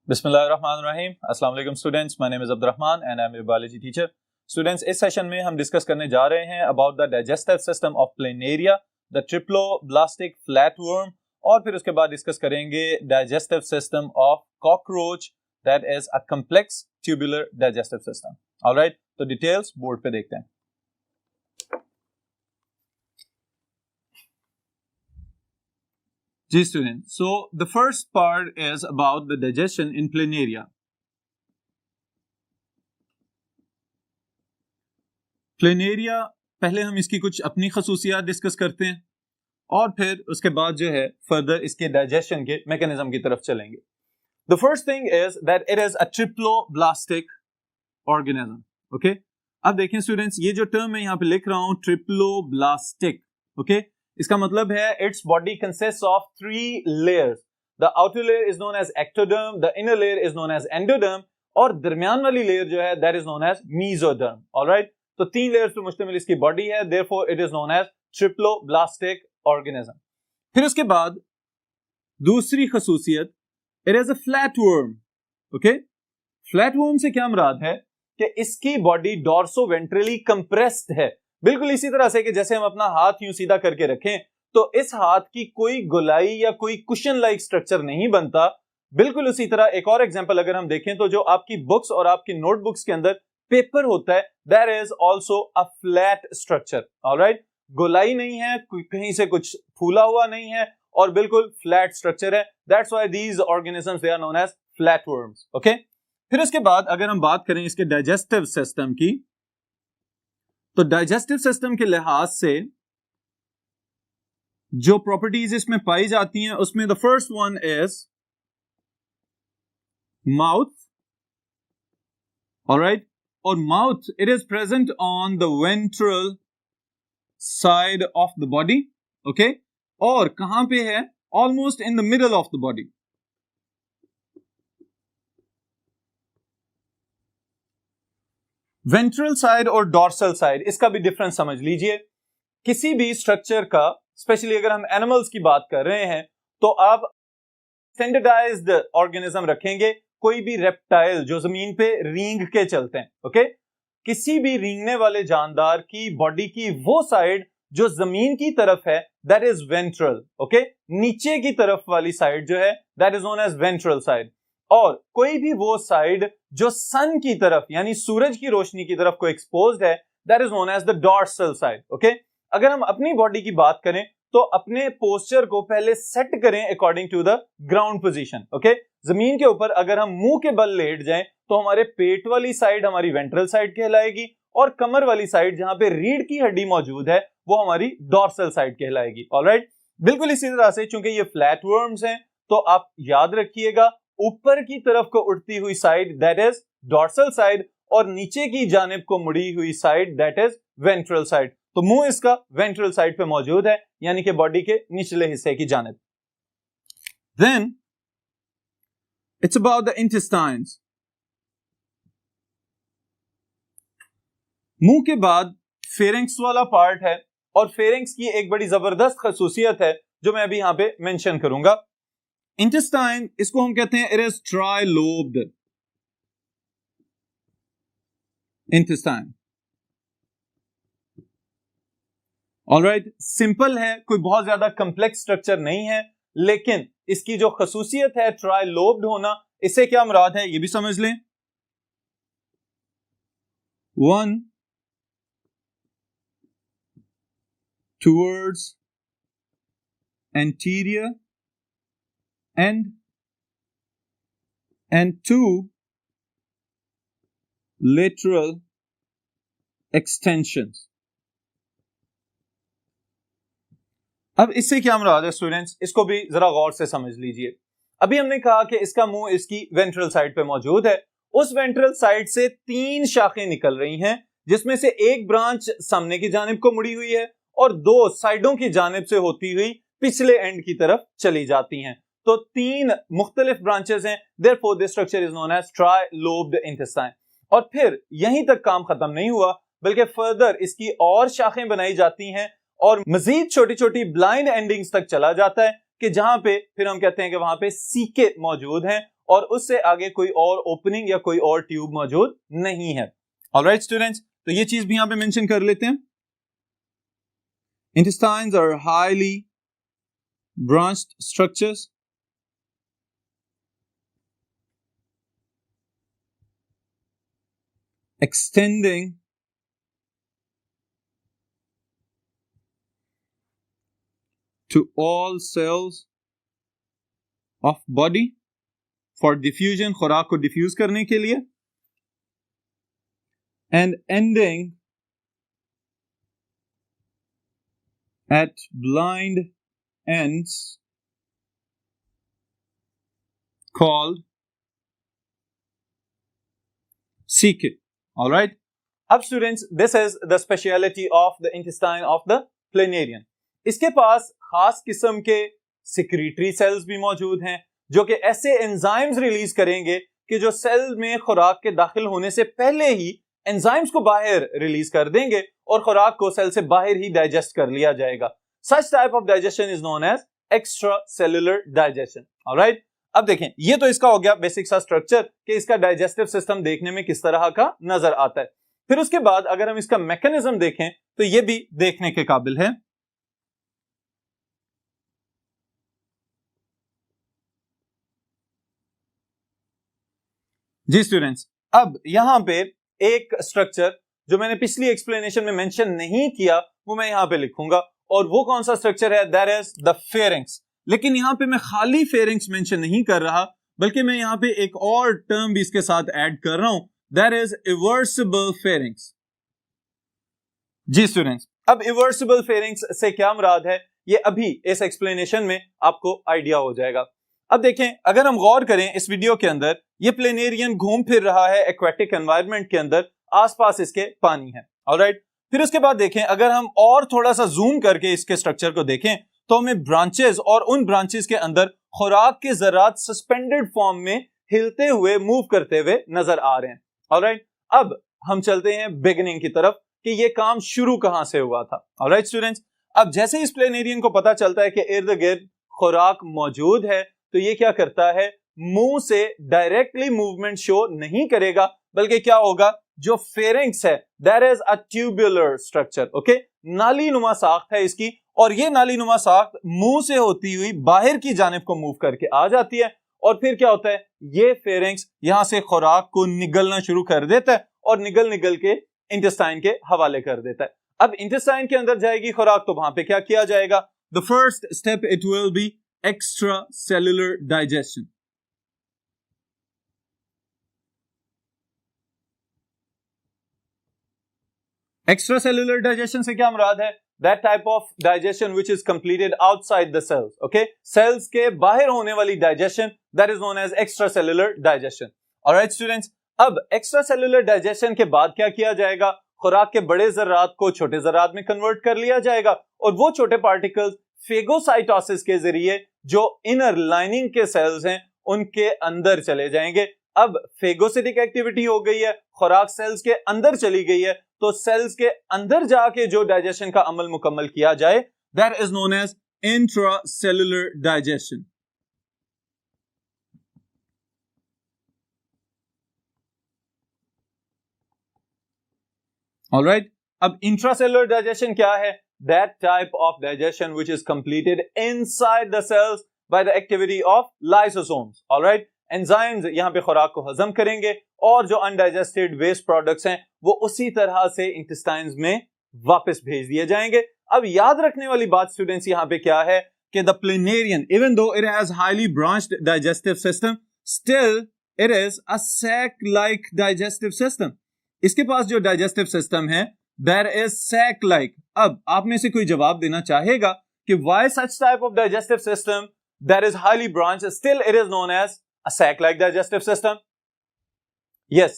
बिस्मिल्लाहिर्रहमानिर्रहीम। अस्सलाम वालेकुम students, my name is Abdurrahman and I am your biology teacher. Students, इस सेशन में हम डिस्कस करने जा रहे हैं about the digestive system of planaria, the triploblastic flatworm, और फिर उसके बाद डिस्कस करेंगे digestive system of cockroach, that is a complex tubular digestive system. Alright, तो डिटेल्स बोर्ड पे देखते हैं। जी student, so the first part is about the digestion in planaria. Planaria, पहले हम इसकी कुछ अपनी खसूसियात डिस्कस करते हैं और फिर उसके बाद जो है फर्दर इसके डाइजेशन के मैकेनिज्म की तरफ चलेंगे। The first thing is that it is a triploblastic organism. Okay, अब देखें स्टूडेंट्स, ये जो टर्म मैं यहाँ पे लिख रहा हूं ट्रिप्लोब्लास्टिक, ओके, इसका मतलब है its body consist of 3 layers. The outer layer is known as ectoderm, the inner layer is known as endoderm, और दरमियान वाली लेयर जो है that is known as mesoderm. Alright, तो 3 लेयर्स पे मुश्तमिल इसकी बॉडी है, therefore it is known as triploblastic organism. फिर उसके बाद दूसरी खसूसियत, it is a flatworm. Okay, flatworm से क्या मुराद है कि इसकी बॉडी डॉर्सो वेंट्रली कंप्रेस्ड है, बिल्कुल इसी तरह से कि जैसे हम अपना हाथ यूं सीधा करके रखें तो इस हाथ की कोई गोलाई या कोई कुशन लाइक स्ट्रक्चर नहीं बनता। बिल्कुल उसी तरह एक और एग्जांपल अगर हम देखें तो जो आपकी बुक्स और आपकी नोटबुक्स के अंदर पेपर होता है, that is also a flat structure. Alright, गोलाई नहीं है, कहीं से कुछ फूला हुआ नहीं है और बिल्कुल फ्लैट स्ट्रक्चर है। That's why these organisms they are known as flatworms. Okay, फिर उसके बाद अगर हम बात करें इसके डाइजेस्टिव सिस्टम की, तो डाइजेस्टिव सिस्टम के लिहाज से जो प्रॉपर्टीज इसमें पाई जाती हैं उसमें the first one is mouth. Alright, और mouth it is present on the ventral side of the body. Okay, और कहां पे है? Almost in the middle of the body. Ventral side और डॉर्सल साइड, इसका भी डिफरेंस समझ लीजिए। किसी भी स्ट्रक्चर का, स्पेशली अगर हम एनिमल्स की बात कर रहे हैं, तो आप स्टैंडर्डाइज्ड ऑर्गेनिज्म रखेंगे। कोई भी रेप्टाइल जो जमीन पे रींग के चलते हैं, ओके, किसी भी रींगने वाले जानदार की बॉडी की वो साइड जो जमीन की तरफ है दैट इज वेंट्रल। ओके, नीचे की तरफ वाली साइड जो है that is known as ventral side. और कोई भी वो साइड जो सन की तरफ यानी सूरज की रोशनी की तरफ को एक्सपोज्ड है that is known as the dorsal side. Okay, अगर हम अपनी बॉडी की बात करें तो अपने पोस्चर को पहले सेट करें according to the ground position. Okay, जमीन के ऊपर अगर हम मुंह के बल लेट जाएं तो हमारे पेट वाली साइड हमारी वेंट्रल साइड कहलाएगी और कमर वाली साइड जहां पे रीढ़ की हड्डी मौजूद है वो हमारी डॉर्सल साइड कहलाएगी। ऑलराइट, बिल्कुल इसी तरह से चूंकि ये फ्लैटवर्म्स हैं तो आप याद रखिएगा ऊपर की तरफ को उठती हुई side that is dorsal side और नीचे की जानिब को मुड़ी हुई side that is ventral side. तो मुंह इसका वेंट्रल साइड पे मौजूद है, यानी कि बॉडी के निचले हिस्से की जानिब। Then it's about the intestines. मुंह के बाद फेरिंक्स वाला पार्ट है और फेरिंक्स की एक बड़ी जबरदस्त खसूसियत है जो मैं अभी यहां पे मेंशन करूंगा। इंटेस्टाइन, इसको हम कहते हैं it is trilobed intestine. Alright, simple है, कोई बहुत ज्यादा कंप्लेक्स स्ट्रक्चर नहीं है, लेकिन इसकी जो खसूसियत है ट्राइलोब्ड होना, इससे क्या मुराद है ये भी समझ लें। 1 towards anterior end and 2 lateral extensions। अब इससे क्या मुराद है स्टूडेंट्स, इसको भी जरा गौर से समझ लीजिए। अभी हमने कहा कि इसका मुंह इसकी वेंट्रल साइड पे मौजूद है, उस वेंट्रल साइड से 3 शाखें निकल रही हैं जिसमें से एक ब्रांच सामने की जानिब को मुड़ी हुई है और 2 साइडों की जानिब से होती हुई पिछले एंड की तरफ चली जाती हैं। तो 3 मुख्तलिफ ब्रांचेस हैं, therefore this structure is known as trilobed intestine. और फिर यहीं तक काम खत्म नहीं हुआ, बल्कि फर्दर इसकी और शाखें बनाई जाती हैं और मजीद छोटी छोटी ब्लाइंड एंडिंग्स तक चला जाता है कि जहां पे फिर हम कहते हैं कि वहां पे सीके मौजूद हैं और उससे आगे कोई और ओपनिंग या कोई और ट्यूब मौजूद नहीं है। ऑलराइट स्टूडेंट्स, तो ये चीज भी यहां पे मेंशन कर लेते हैं। Intestines are highly branched structures extending to all cells of body for diffusion, खुराक को डिफ्यूज करने के लिए, and ending at blind ends called CK. All right. अब students, this is the speciality of the intestine of the planarian. इसके पास खास किस्म के सिक्रीटरी सेल्स भी मौजूद हैं जो कि ऐसे एंजाइम्स रिलीज करेंगे कि जो सेल में खुराक के दाखिल होने से पहले ही एंजाइम्स को बाहर रिलीज कर देंगे और खुराक को सेल से बाहर ही डाइजेस्ट कर लिया जाएगा। Such type of digestion is known as extracellular digestion. Alright, अब देखें, ये तो इसका हो गया बेसिक सा स्ट्रक्चर कि इसका डाइजेस्टिव सिस्टम देखने में किस तरह का नजर आता है। फिर उसके बाद अगर हम इसका मैकेनिज्म देखें तो ये भी देखने के काबिल है। जी स्टूडेंट्स, अब यहां पे एक स्ट्रक्चर जो मैंने पिछली एक्सप्लेनेशन में मेंशन नहीं किया वो मैं यहां पे लिखूंगा, और वो कौन सा स्ट्रक्चर है? That is the pharynx. लेकिन यहां पे मैं खाली फेरिंक्स मेंशन नहीं कर रहा, बल्कि मैं यहां पे एक और टर्म भी इसके साथ ऐड कर रहा हूं, दैट इज इवर्सिबल फेरिंक्स। जी स्टूडेंट्स, अब इवर्सिबल फेरिंक्स से क्या मुराद है ये अभी इस एक्सप्लेनेशन में आपको आइडिया हो जाएगा। अब देखें, अगर हम गौर करें इस वीडियो के अंदर, ये प्लेनेरियन घूम फिर रहा है एक्वेटिक एनवायरनमेंट के अंदर, आसपास इसके पानी है। ऑलराइट, फिर उसके बाद देखें, अगर हम और थोड़ा सा जूम करके इसके स्ट्रक्चर को देखें तो हमें ब्रांचेस और उन ब्रांचेस के अंदर खुराक के जरात सस्पेंडेड फॉर्म में हिलते हुए मूव करते हुए नजर आ रहे हैं। ऑलराइट, अब हम चलते हैं बिगिनिंग की तरफ कि ये काम शुरू कहां से हुआ था। ऑलराइट स्टूडेंट्स, अब जैसे इस प्लेनेरियन को पता चलता है कि इर्द गिर्द खुराक मौजूद है तो ये क्या करता है, मुंह से डायरेक्टली मूवमेंट शो नहीं करेगा, बल्कि क्या होगा, जो फेरिंक्स है that is a tubular structure. Okay, नाली नुमा साख्त है इसकी, और ये नाली नुमा साख्त मुंह से होती हुई बाहर की जानिब को मूव करके आ जाती है, और फिर क्या होता है, ये फेरिंक्स यहां से खुराक को निगलना शुरू कर देता है और निगल निगल के इंटेस्टाइन के हवाले कर देता है। अब इंटेस्टाइन के अंदर जाएगी खुराक तो वहां पे क्या किया जाएगा? The first step it will be extracellular digestion. Extracellular digestion से क्या मुराद है? That type of digestion which is completed outside the cells. Okay, cells के बाहर होने वाली digestion that is known as extracellular digestion. Alright students, अब extracellular digestion के बाद क्या किया जाएगा? खुराक के बड़े जरात को छोटे जरात में कन्वर्ट कर लिया जाएगा, और वो छोटे पार्टिकल्स फेगोसाइटोसिस के जरिए जो इनर लाइनिंग के सेल्स हैं उनके अंदर चले जाएंगे। अब फेगोसिटिक एक्टिविटी हो गई है, खुराक सेल्स के अंदर चली गई है, तो सेल्स के अंदर जाके जो डाइजेशन का अमल मुकम्मल किया जाए that is known as intracellular digestion. Alright, अब इंट्रासेलुलर डाइजेशन क्या है? That type of digestion which is completed inside the cells by the activity of lysosomes. Alright, enzymes यहां पे खुराक को हजम करेंगे और जो अनडाइजेस्टेड वेस्ट प्रोडक्ट्स हैं वो उसी तरह से इंटेस्टाइन्स में वापस भेज दिए जाएंगे। अब याद रखने वाली बात स्टूडेंट्स यहां पे क्या है कि the planarian even though it has highly branched digestive system, still it is a sac like digestive system. इसके पास जो डाइजेस्टिव सिस्टम है दैट इज सैक लाइक। अब आप में से कोई जवाब देना चाहेगा कि why such type of digestive system that is highly branched still it is known as a sac like digestive system? yes,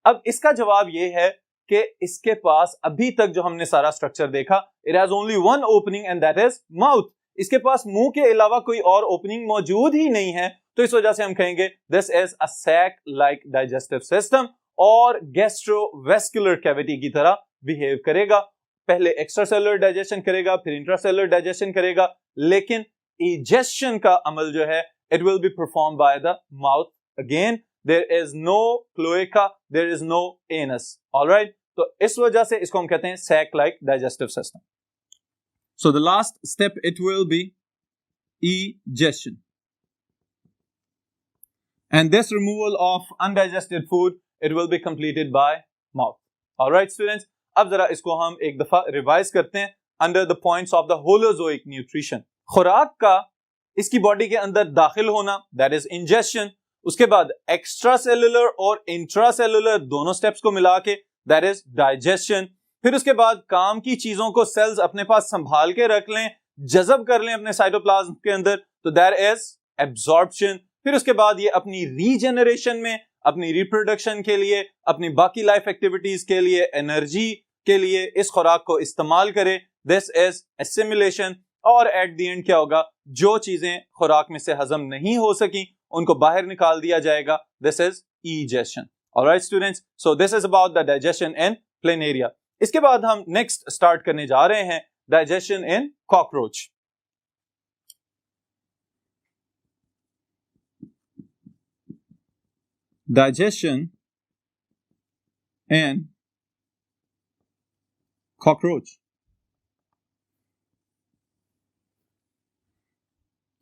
अब इसका जवाब ये है कि इसके पास अभी तक जो हमने सारा स्ट्रक्चर देखा it has only one opening and that is mouth। इसके पास मुंह के अलावा कोई और ओपनिंग मौजूद ही नहीं है, तो इस वजह से हम कहेंगे this is a sac like digestive system और गैस्ट्रोवेस्कुलर कैविटी की तरह बिहेव करेगा। पहले एक्स्ट्रासेलुलर डाइजेशन करेगा, फिर इंट्रासेलुलर डाइजेशन करेगा, लेकिन इजेशन का अमल जो है it will be performed by the mouth again there is no cloaca, there is no anus. All right, तो इस वजह से इसको हम कहते हैं sac like digestive system. So the last step it will be egestion, and this removal of undigested food it will be completed by mouth. All right students, अब जरा इसको हम एक दफा रिवाइज करते हैं under the points of the holozoic nutrition. खुराक का इसकी बॉडी के अंदर दाखिल होना, that is ingestion. उसके बाद एक्स्ट्रा सेलुलर और इंट्रा सेलुलर दोनों स्टेप्स को मिला के that is digestion. फिर उसके बाद काम की चीजों को सेल्स अपने पास संभाल के रख लें, जज़ब कर लें अपने साइटोप्लाज्म के अंदर, तो that is absorption. फिर उसके बाद ये अपनी रीजेनरेशन में, अपनी रिप्रोडक्शन के लिए, अपनी बाकी लाइफ एक्टिविटीज के लिए, एनर्जी के लिए इस खुराक को इस्तेमाल करे, दिस इज एसिमिलेशन. और एट द एंड क्या होगा, जो चीजें खुराक में से हजम नहीं हो सकी उनको बाहर निकाल दिया जाएगा, this is egestion. Alright students, so this is about the digestion in planaria. इसके बाद हम नेक्स्ट स्टार्ट करने जा रहे हैं digestion in cockroach. Digestion and cockroach.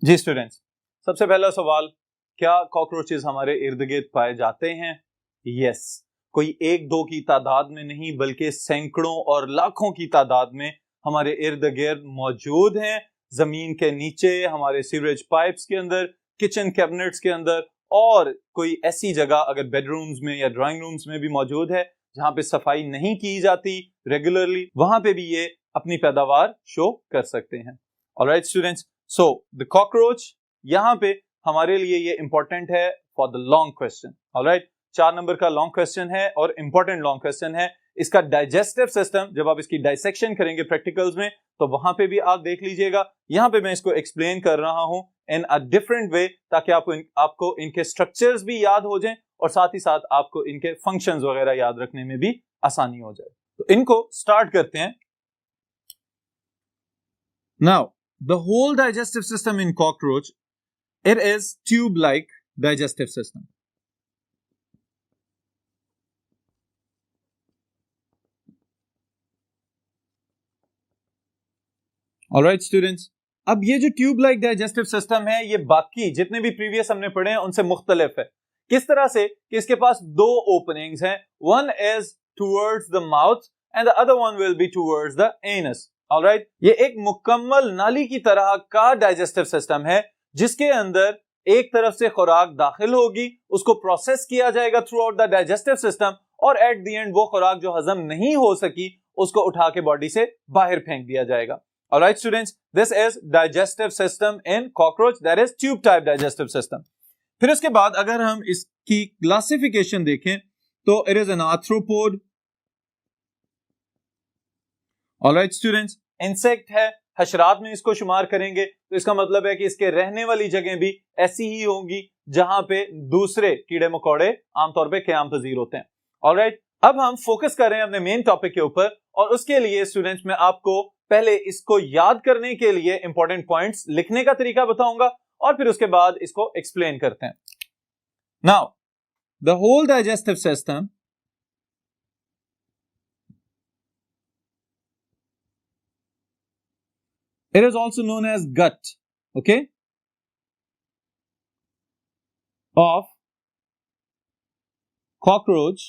जी स्टूडेंट्स, सबसे पहला सवाल, क्या कॉकरोचेस हमारे इर्द गिर्द पाए जाते हैं? यस, कोई एक दो की तादाद में नहीं बल्कि सैकड़ों और लाखों की तादाद में हमारे इर्द गिर्द मौजूद हैं. जमीन के नीचे, हमारे सीवरेज पाइप्स के अंदर, किचन कैबिनेट्स के अंदर, और कोई ऐसी जगह अगर बेडरूम्स में या ड्राइंग रूम्स में भी मौजूद है जहां पे सफाई नहीं की जाती रेगुलरली, वहां पे भी ये अपनी पैदावार शो कर सकते हैं. Alright students, so the cockroach यहां पे हमारे लिए ये इंपॉर्टेंट है for the long question. Alright, 4 number का लॉन्ग क्वेश्चन है और इंपॉर्टेंट लॉन्ग क्वेश्चन है. इसका डाइजेस्टिव सिस्टम जब आप इसकी डाइसेक्शन करेंगे प्रैक्टिकल्स में तो वहां पे भी आप देख लीजिएगा. यहां पे मैं इसको एक्सप्लेन कर रहा हूं इन अ डिफरेंट वे ताकि आपको इनके स्ट्रक्चर्स भी याद हो जाएं और साथ ही साथ आपको इनके फंक्शंस वगैरह याद रखने में भी आसानी हो जाए. तो इनको स्टार्ट करते हैं. Now the whole digestive system in cockroach, it is tube like digestive system. Alright students, अब ये जो ट्यूब लाइक डाइजेस्टिव सिस्टम है ये बाकी जितने भी प्रीवियस हमने पढ़े हैं उनसे मुख्तलिफ है. किस तरह से कि इसके पास 2 ओपनिंग्स हैं, one is towards the mouth and the other one will be towards the anus. Alright, ये एक मुकम्मल नाली की तरह का डाइजेस्टिव सिस्टम है जिसके अंदर एक तरफ से खुराक दाखिल होगी, उसको प्रोसेस किया जाएगा through out the digestive system, और एट द एंड वो खुराक जो हजम नहीं हो सकी उसको उठा के बॉडी से बाहर फेंक दिया जाएगा. Alright students, this is digestive system in cockroach, that is tube type digestive system. फिर उसके बाद अगर हम इसकी क्लासिफिकेशन देखें तो it is an arthropod. Alright students, insect है, हशरात में इसको शुमार करेंगे तो इसका मतलब है कि इसके रहने वाली जगह भी ऐसी ही होंगी जहां पे दूसरे कीड़े मकोड़े आमतौर पे क़याम पजीर होते हैं. Alright, अब हम फोकस कर रहे हैं अपने मेन टॉपिक के ऊपर और उसके लिए स्टूडेंट्स मैं आपको पहले इसको याद करने के लिए इंपॉर्टेंट पॉइंट्स लिखने का तरीका बताऊंगा और फिर उसके बाद इसको एक्सप्लेन करते हैं. Now the whole digestive system it is also known as gut, okay, of cockroach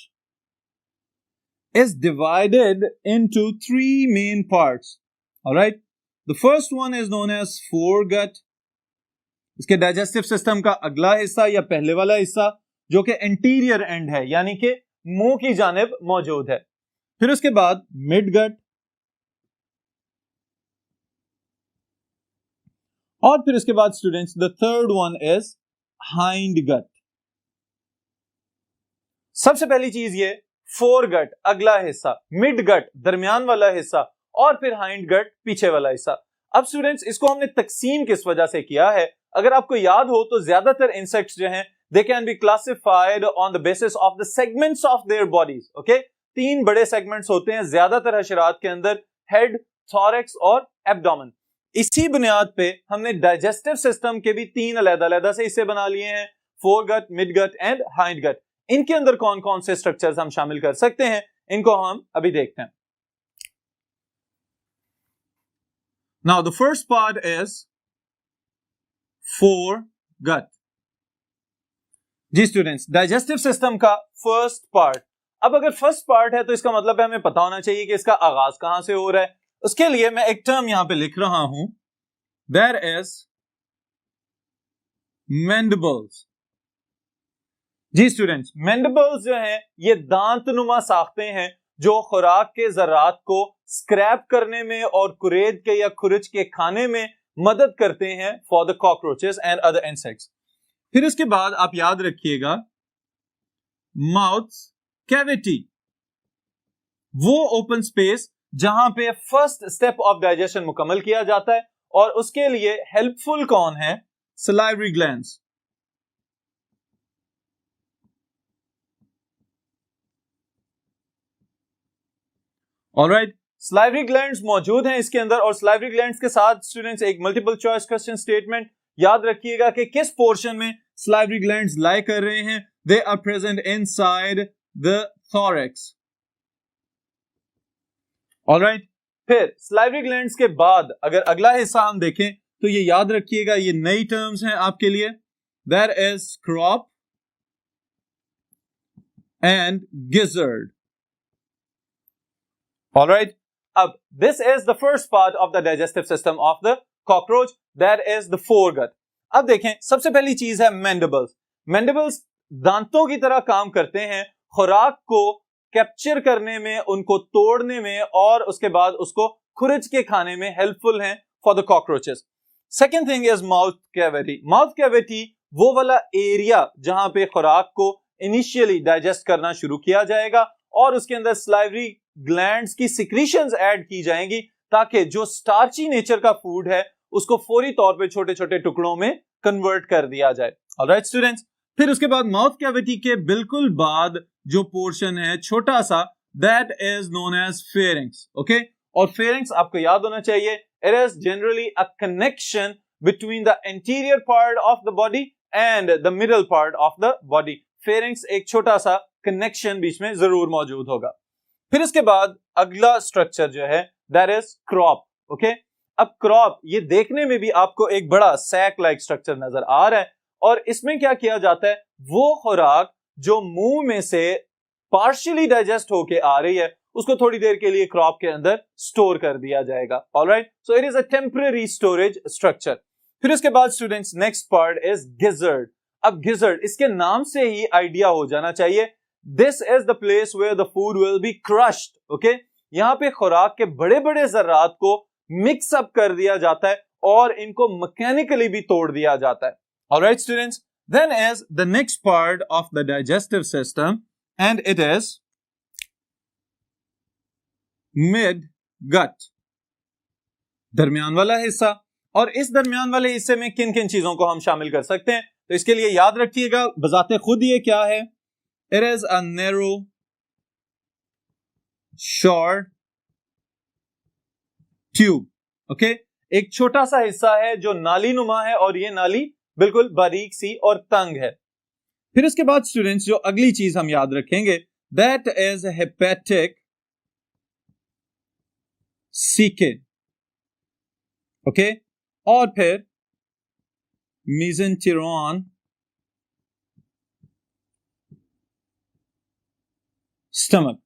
is divided into 3 main parts. All right, the first one is known as foregut. इसके डाइजेस्टिव सिस्टम का अगला हिस्सा या पहले वाला हिस्सा जो कि एंटीरियर एंड है यानी कि मुंह की जानिब मौजूद है. फिर उसके बाद मिडगट और फिर उसके बाद students the third one is hindgut. सबसे पहली चीज ये फोरगट अगला हिस्सा, मिडगट दरमियान वाला हिस्सा और फिर हाइंडगट पीछे वाला हिस्सा. अब स्टूडेंट्स इसको हमने तकसीम किस वजह से किया है, अगर आपको याद हो तो ज्यादातर इंसेक्ट्स जो हैं they can be classified on the basis of the segments of their bodies. Okay, 3 बड़े सेगमेंट्स होते हैं ज्यादातर हशरात के अंदर, हेड, थॉरैक्स और एब्डोमेन. इसी बुनियाद पे हमने डाइजेस्टिव सिस्टम के भी 3 अलग-अलग से हिस्से बना लिए हैं. Foregut, midgut and hindgut. इनके अंदर कौन कौन से स्ट्रक्चर्स हम शामिल कर सकते हैं, इनको हम अभी देखते हैं। Now the first part is foregut. जी स्टूडेंट्स, डाइजेस्टिव सिस्टम का फर्स्ट पार्ट। अब अगर फर्स्ट पार्ट है तो इसका मतलब है हमें पता होना चाहिए कि इसका आगाज कहां से हो रहा है। उसके लिए मैं एक टर्म यहां पे लिख रहा हूं, देयर इज मैंडिबल्स। जी स्टूडेंट्स, मैंडिबल्स जो हैं ये दांतनुमा साख्तें हैं जो खुराक के जरात को स्क्रैप करने में और कुरेद के या खुरच के खाने में मदद करते हैं for the cockroaches and other insects. फिर उसके बाद आप याद रखिएगा माउथ कैविटी, वो ओपन स्पेस जहां पे फर्स्ट स्टेप ऑफ डाइजेशन मुकम्मल किया जाता है, और उसके लिए हेल्पफुल कौन है, salivary glands. Alright, salivary glands मौजूद हैं इसके अंदर, और सलाइवरी ग्लैंड्स के साथ स्टूडेंट्स एक मल्टीपल चॉइस क्वेश्चन स्टेटमेंट याद रखिएगा कि किस पोर्शन में सलाइवरी ग्लैंड्स लाई कर रहे हैं। They are present inside the thorax. Alright, फिर सलाइवरी ग्लैंड्स के बाद अगर अगला हिस्सा हम देखें तो ये याद रखिएगा, ये नई टर्म्स हैं आपके लिए। There is crop and gizzard. Alright, अब this is the first part of the digestive system of the cockroach, that is the foregut. अब देखें, सबसे पहली चीज है मैंडिबल्स। मैंडिबल्स दांतों की तरह काम करते हैं, खुराक को कैप्चर करने में, उनको तोड़ने में और उसके बाद उसको खुरच के खाने में हेल्पफुल हैं for the cockroaches. Second thing is mouth cavity. Mouth cavity वो वाला एरिया जहां पे खुराक को इनिशियली डाइजेस्ट करना शुरू किया जाएगा और उसके अंदर सलाइवरी ग्लैंड्स की सिक्रीशंस ऐड की जाएंगी ताकि जो स्टार्ची नेचर का फूड है उसको फौरी तौर पे छोटे छोटे टुकड़ों में कन्वर्ट कर दिया जाए। ऑलराइट स्टूडेंट्स, फिर उसके बाद माउथ कैविटी के बिल्कुल बाद जो पोर्शन है छोटा सा, that is known as pharynx. Okay, और फेरिंग्स आपको याद होना चाहिए, it is generally a connection between the anterior part of the body and the middle part of the body. Pharynx एक छोटा सा कनेक्शन बीच में जरूर मौजूद होगा। फिर इसके बाद अगला स्ट्रक्चर जो है दैट इज क्रॉप। ओके, अब क्रॉप ये देखने में भी आपको एक बड़ा सैक लाइक स्ट्रक्चर नजर आ रहा है, और इसमें क्या किया जाता है, वो खुराक जो मुंह में से पार्शियली डाइजेस्ट होके आ रही है उसको थोड़ी देर के लिए क्रॉप के अंदर स्टोर कर दिया जाएगा। Alright, so it is a temporary storage structure. फिर इसके बाद students next part is gizzard. अब गिजर्ड, इसके नाम से ही आइडिया हो जाना चाहिए, this is the place where the food will be crushed. Okay, यहां पे खुराक के बड़े बड़े जर्रात को मिक्स अप कर दिया जाता है और इनको मैकेनिकली भी तोड़ दिया जाता है। Alright students, then is the next part of the digestive system and it is midgut, दरमियान वाला हिस्सा। और इस दरमियान वाले हिस्से में किन किन चीजों को हम शामिल कर सकते हैं, तो इसके लिए याद रखिएगा बजाते खुद ये क्या है, it is a narrow short tube. Okay, एक छोटा सा हिस्सा है जो नाली नुमा है और ये नाली बिल्कुल बारीक सी और तंग है। फिर इसके बाद स्टूडेंट्स जो अगली चीज हम याद रखेंगे that is hepatic caeca. Okay, और फिर मेसेंटेरोन स्टमक।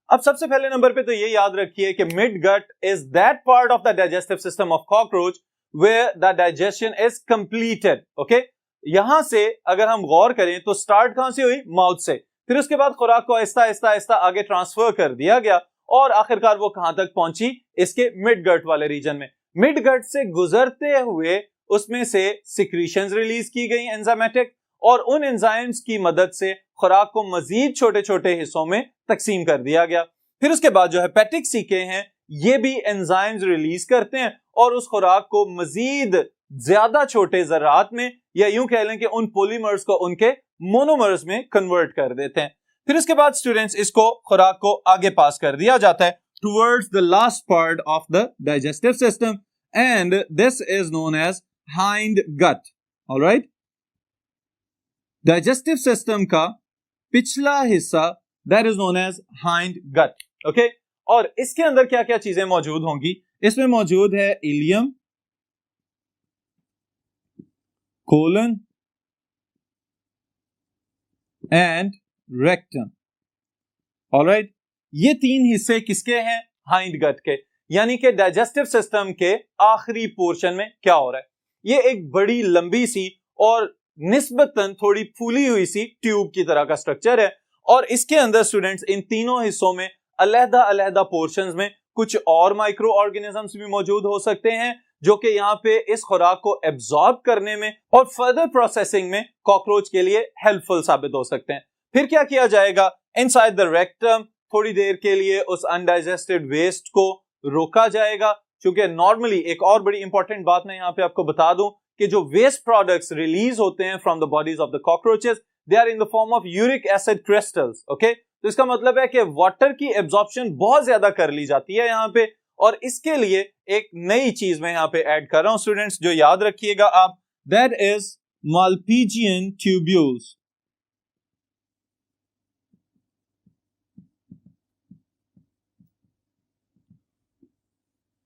अब सबसे पहले नंबर पे तो ये याद रखिए कि midgut is that part of the digestive system of cockroach where the digestion is completed. Okay, यहां से अगर हम गौर करें तो स्टार्ट कहां से हुई, माउथ से, फिर उसके बाद खुराक को आहिस्ता आहिस्ता आहिस्ता आगे ट्रांसफर कर दिया गया और आखिरकार वो कहां तक पहुंची, इसके मिड गट वाले रीजन में। मिड गट से गुजरते हुए उसमें से सिक्रीशंस रिलीज की गई एंजाइमेटिक, और उन एंजाइम्स की मदद से खुराक को मजीद छोटे छोटे हिस्सों में तकसीम कर दिया गया। फिर उसके बाद जो हेपेटिक सीके हैं ये भी एंजाइम्स रिलीज करते हैं और उस खुराक को मजीद ज्यादा छोटे जरात में, या यूं कह लें कि उन पॉलीमर्स को उनके मोनोमर्स में कन्वर्ट कर देते हैं। फिर उसके बाद स्टूडेंट्स इसको खुराक को आगे पास कर दिया जाता है towards the last part of the digestive system and this is known as hindgut. Alright, digestive system का पिछला हिस्सा that is known as hindgut, okay. और इसके अंदर क्या क्या चीजें मौजूद होंगी? इसमें मौजूद है ileum, colon and rectum. Alright, ये तीन हिस्से किसके हैं? हाइंड गट के, यानी कि डाइजेस्टिव सिस्टम के आखिरी पोर्शन में क्या हो रहा है। ये एक बड़ी लंबी सी और निस्बतन थोड़ी फूली हुई सी ट्यूब की तरह का स्ट्रक्चर है, और इसके अंदर स्टूडेंट्स इन तीनों हिस्सों में अलहदा अलहदा पोर्शंस में कुछ और माइक्रो ऑर्गेनिजम्स भी मौजूद हो सकते हैं, जो कि यहाँ पे इस खुराक को एब्जॉर्ब करने में और फर्दर प्रोसेसिंग में कॉकरोच के लिए हेल्पफुल साबित हो सकते हैं। फिर क्या किया जाएगा? इनसाइड द रेक्टम थोड़ी देर के लिए उस अनडाइजेस्टेड वेस्ट को रोका जाएगा, क्योंकि नॉर्मली एक और बड़ी इंपॉर्टेंट बात मैं यहाँ पे आपको बता दूं कि जो वेस्ट प्रोडक्ट्स रिलीज होते हैं from the bodies of the cockroaches, they are in the form of uric acid crystals, okay. तो इसका मतलब है कि वाटर की एब्जॉर्प्शन बहुत ज्यादा कर ली जाती है यहाँ पे, और इसके लिए एक नई चीज मैं यहाँ पे ऐड कर रहा हूं स्टूडेंट्स, जो याद रखिएगा आप, दैट इज माल्पीजियन ट्यूब्यूल्स।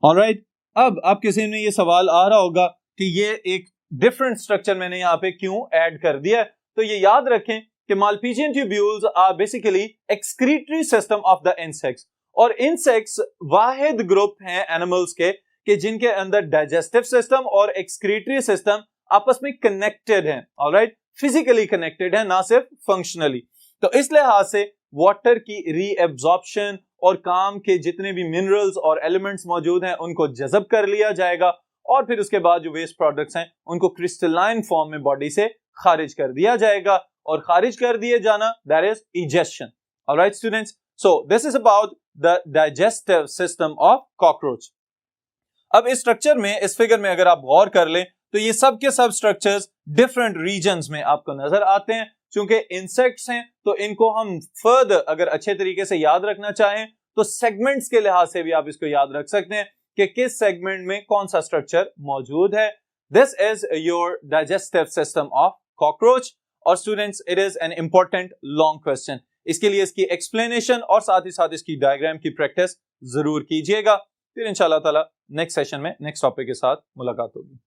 ऑलराइट, अब आपके सामने ये सवाल आ रहा होगा कि ये एक डिफरेंट स्ट्रक्चर मैंने यहाँ पे क्यों ऐड कर दिया है। तो ये याद रखें कि Malpighian tubules are basically excretory system of the insects, और इंसेक्ट्स वाहिद ग्रुप हैं एनिमल्स के कि जिनके अंदर डाइजेस्टिव सिस्टम और एक्सक्रीटरी सिस्टम आपस में कनेक्टेड हैं, ऑलराइट, फिजिकली कनेक्टेड है, ना सिर्फ फंक्शनली। तो इस लिहाज से वाटर की रीएब्जॉर्प्शन और काम के जितने भी मिनरल्स और एलिमेंट्स मौजूद हैं उनको जज़ब कर लिया जाएगा, और फिर उसके बाद जो वेस्ट प्रोडक्ट्स हैं उनको क्रिस्टलाइन फॉर्म में बॉडी से खारिज कर दिया जाएगा, और खारिज कर दिए जाना that is ejection. Alright students, so this is about the digestive system of cockroach. अब इस स्ट्रक्चर में, इस फिगर में अगर आप गौर कर लें तो ये सब के सब स्ट्रक्चर्स डिफरेंट रीजन्स में आपको नजर आते हैं। चूंकि इंसेक्ट्स हैं तो इनको हम फर्दर अगर अच्छे तरीके से याद रखना चाहें तो सेगमेंट्स के लिहाज से भी आप इसको याद रख सकते हैं कि किस सेगमेंट में कौन सा स्ट्रक्चर मौजूद है। This is your digestive system of cockroach, और students it is an important long question, इसके लिए इसकी एक्सप्लेनेशन और साथ ही साथ इसकी डायग्राम की प्रैक्टिस जरूर कीजिएगा। फिर इंशाल्लाह ताला नेक्स्ट सेशन में नेक्स्ट टॉपिक के साथ मुलाकात होगी।